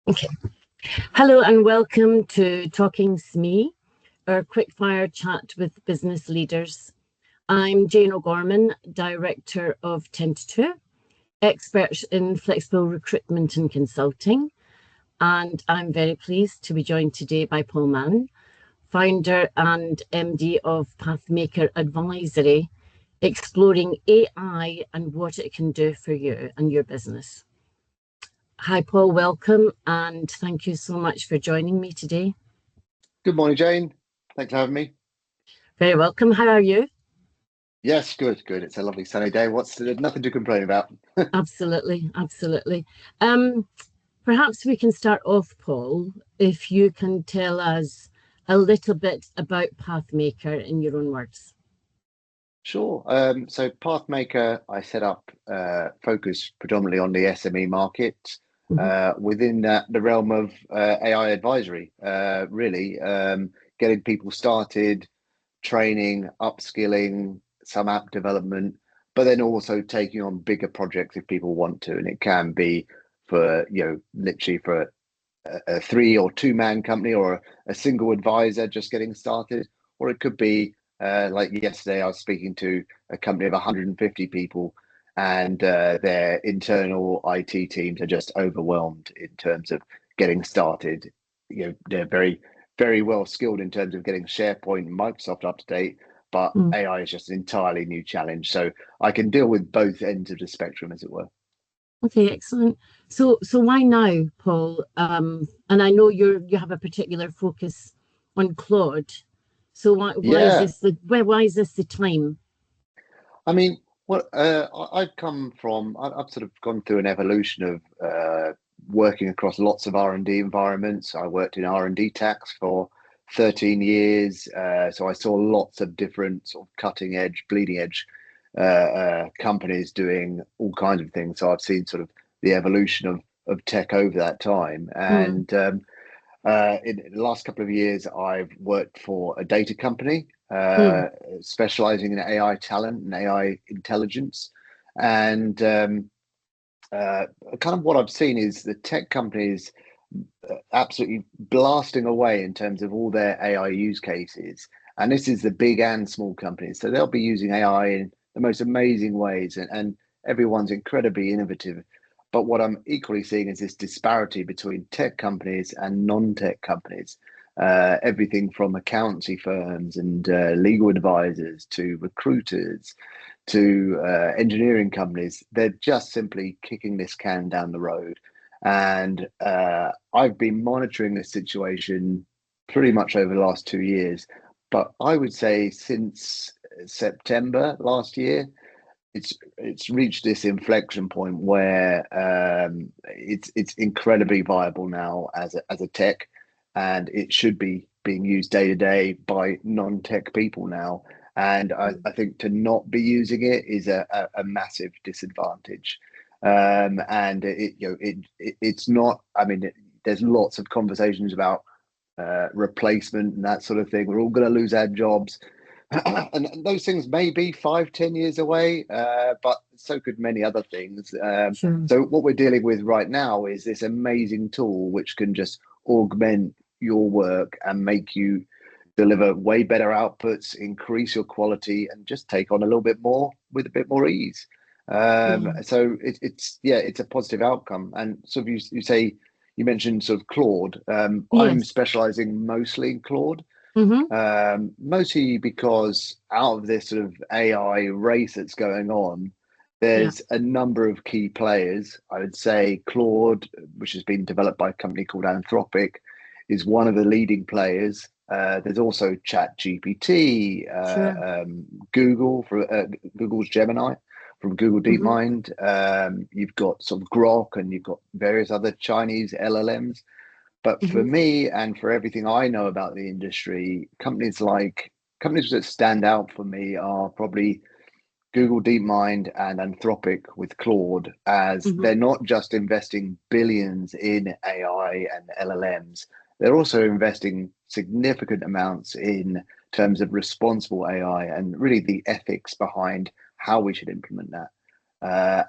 Okay. Hello and welcome to Talking SME, our quickfire chat with business leaders. I'm Jane O'Gorman, Director of 10 to 2, expert in flexible recruitment and consulting. And I'm very pleased to be joined today by Paul Mann, founder and MD of Pathmaker Advisory, exploring AI and what it can do for you and your business. Hi, Paul, welcome, and thank you so much for joining me today. Good morning, Jane. Thanks for having me. Very welcome. How are you? Yes, good. It's a lovely sunny day. There's nothing to complain about. Absolutely, absolutely. Um, Perhaps we can start off, Paul, if you can tell us a little bit about Pathmaker in your own words. Sure. So Pathmaker, I set up focused predominantly on the SME market. Mhm. Within that, the realm of AI advisory, really getting people started, training, upskilling, some app development, but then also taking on bigger projects if people want to. And it can be for, literally for a 3 or 2 man company or a single advisor just getting started, or it could be like yesterday, I was speaking to a company of 150 people, and their internal IT teams are just overwhelmed in terms of getting started. They're very well skilled in terms of getting SharePoint and Microsoft up to date, but Mm. AI is just an entirely new challenge. So I can deal with both ends of the spectrum, as it were. Okay, excellent. So why now, Paul? And I know you have a particular focus on Claude. So why is Yeah. this why is this the time? I mean, I've come from, I've sort of gone through an evolution of working across lots of R&D environments. I worked in R&D tax for 13 years, so I saw lots of different sort of cutting edge, bleeding edge companies doing all kinds of things. So I've seen sort of the evolution of tech over that time, Mm. and in the last couple of years, I've worked for a data company Mm. specializing in AI talent and AI intelligence. And kind of what I've seen is the tech companies absolutely blasting away in terms of all their AI use cases. And this is the big and small companies. So they'll be using AI in the most amazing ways, and everyone's incredibly innovative. But what I'm equally seeing is this disparity between tech companies and non-tech companies. Everything from accountancy firms and legal advisors to recruiters to engineering companies, they're just simply kicking this can down the road. And I've been monitoring this situation pretty much over the last 2 years. But I would say since September last year, it's reached this inflection point where it's incredibly viable now as a tech, and it should be being used day to day by non-tech people now. And I think to not be using it is a massive disadvantage. And it's not. I mean, there's lots of conversations about replacement and that sort of thing. We're all going to lose our jobs, and those things may be 5, 10 years away, but so could many other things. Sure. So what we're dealing with right now is this amazing tool which can just augment your work and make you deliver way better outputs, increase your quality, and just take on a little bit more with a bit more ease. Yeah. So it's a positive outcome. And so if you mentioned sort of Claude. I'm Yes. specializing mostly in Claude, Mm-hmm. mostly because out of this sort of AI race that's going on, Yeah. there's a number of key players. I would say Claude, which has been developed by a company called Anthropic, is one of the leading players. There's also ChatGPT, Sure. Google for Google's Gemini from Google Mm-hmm. DeepMind. You've got sort of Grok, and you've got various other Chinese LLMs. But for Mm-hmm. me, and for everything I know about the industry, companies that stand out for me are probably Google DeepMind and Anthropic with Claude, as Mm-hmm. they're not just investing billions in AI and LLMs, they're also investing significant amounts in terms of responsible AI and really the ethics behind how we should implement that.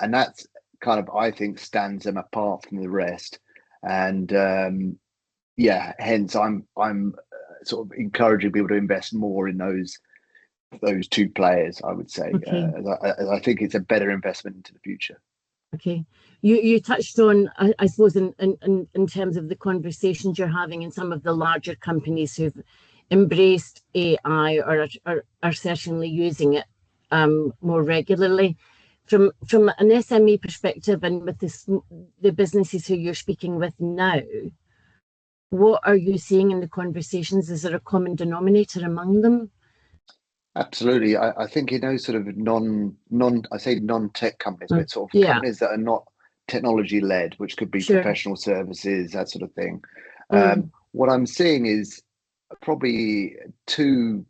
And that's kind of, I think, stands them apart from the rest. and hence I'm sort of encouraging people to invest more in those two players, I would say, Okay. as I think it's a better investment into the future. Okay. You touched on, I suppose, in terms of the conversations you're having in some of the larger companies who've embraced AI or are certainly using it more regularly. From an SME perspective and with the businesses who you're speaking with now, what are you seeing in the conversations? Is there a common denominator among them? Absolutely. I think in those sort of I say non-tech companies, but sort of Yeah, companies that are not technology led, which could be sure. professional services, that sort of thing. Mm, What I'm seeing is probably two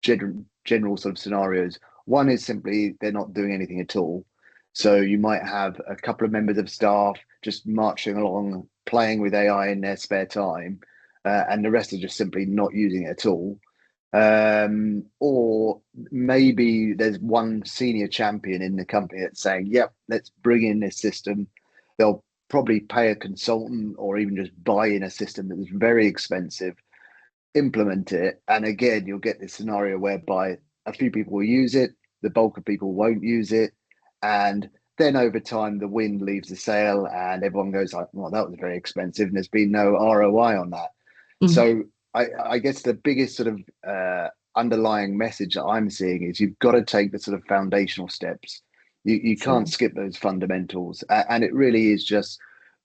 general sort of scenarios. One is simply they're not doing anything at all. So you might have a couple of members of staff just marching along, playing with AI in their spare time, and the rest are just simply not using it at all. Or maybe there's one senior champion in the company that's saying, yep, let's bring in this system. They'll probably pay a consultant or even just buy in a system that is very expensive, implement it. And again, you'll get this scenario whereby a few people will use it, the bulk of people won't use it. And then over time, the wind leaves the sail and everyone goes like, well, that was very expensive and there's been no ROI on that. mm, So I guess the biggest sort of underlying message that I'm seeing is you've got to take the sort of foundational steps. You sure. can't skip those fundamentals, and it really is just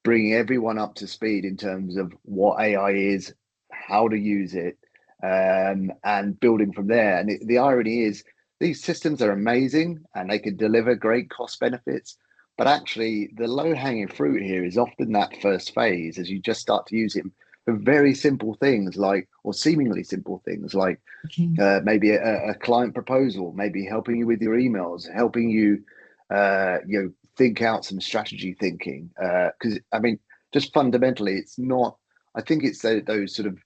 bringing everyone up to speed in terms of what AI is, how to use it, and building from there. And the irony is these systems are amazing and they can deliver great cost benefits. But actually, the low hanging fruit here is often that first phase as you just start to use it for very simple things like, or seemingly simple things like Okay. maybe a client proposal, maybe helping you with your emails, helping you, think out some strategy thinking. Because I mean, just fundamentally, it's not. I think it's those sort of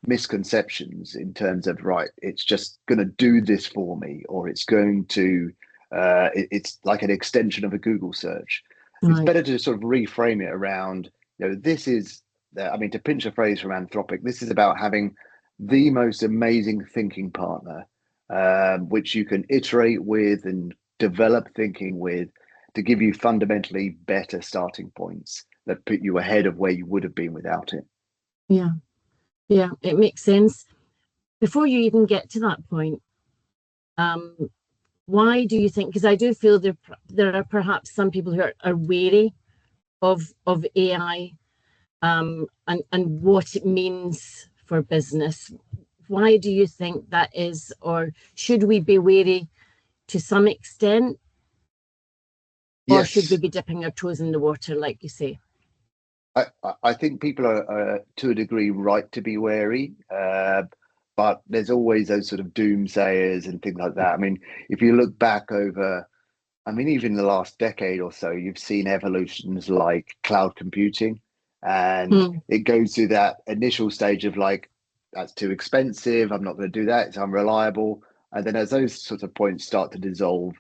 misconceptions in terms of right. It's just going to do this for me, or it's going to. It's like an extension of a Google search. It's Right. better to sort of reframe it around. This is. I mean, to pinch a phrase from Anthropic, this is about having the most amazing thinking partner, which you can iterate with and develop thinking with to give you fundamentally better starting points that put you ahead of where you would have been without it. Yeah. Yeah. It makes sense. Before you even get to that point, um, why do you think? Because I do feel there are perhaps some people who are wary of AI and what it means for business. Why do you think that is, or should we be wary to some extent, or should we Yes, be dipping our toes in the water, like you say? I think people are to a degree right to be wary, but there's always those sort of doomsayers and things like that. I mean, if you look back over, I mean, even the last decade or so, you've seen evolutions like cloud computing, and Hmm. it goes through that initial stage of like, that's too expensive, I'm not going to do that, it's unreliable. And then as those sorts of points start to dissolve,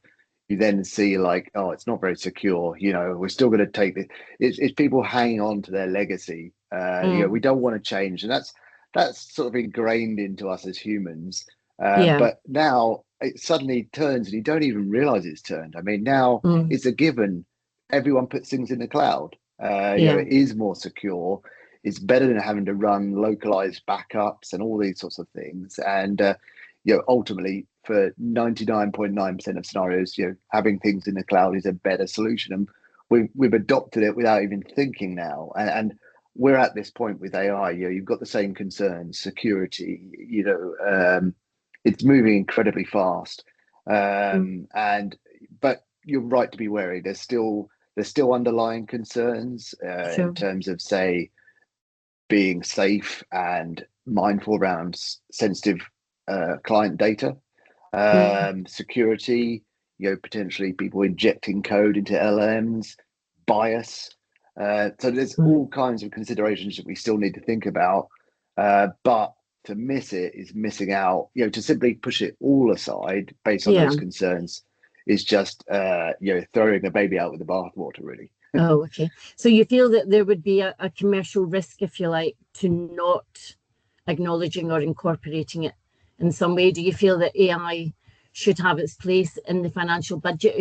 you then see like, oh, it's not very secure. We're still going to take this. It's people hanging on to their legacy. We Mm. don't want to change, and that's sort of ingrained into us as humans. Yeah. But now it suddenly turns, and you don't even realize it's turned. I mean, now Mm. it's a given. Everyone puts things in the cloud. Yeah. It is more secure. It's better than having to run localized backups and all these sorts of things. And ultimately, for 99.9% of scenarios, having things in the cloud is a better solution. And we've adopted it without even thinking now. And we're at this point with AI. You've got the same concerns, security. It's moving incredibly fast, Mm. and but you're right to be wary. There's still underlying concerns in Sure. terms of, say, being safe and mindful around sensitive client data, Mm. security. Potentially people injecting code into LMs, bias. So there's Right. all kinds of considerations that we still need to think about. But to miss it is missing out. To simply push it all aside based on Yeah. those concerns is just throwing the baby out with the bathwater, really. Oh, okay. So you feel that there would be a commercial risk, if you like, to not acknowledging or incorporating it in some way? Do you feel that AI should have its place in the financial budget?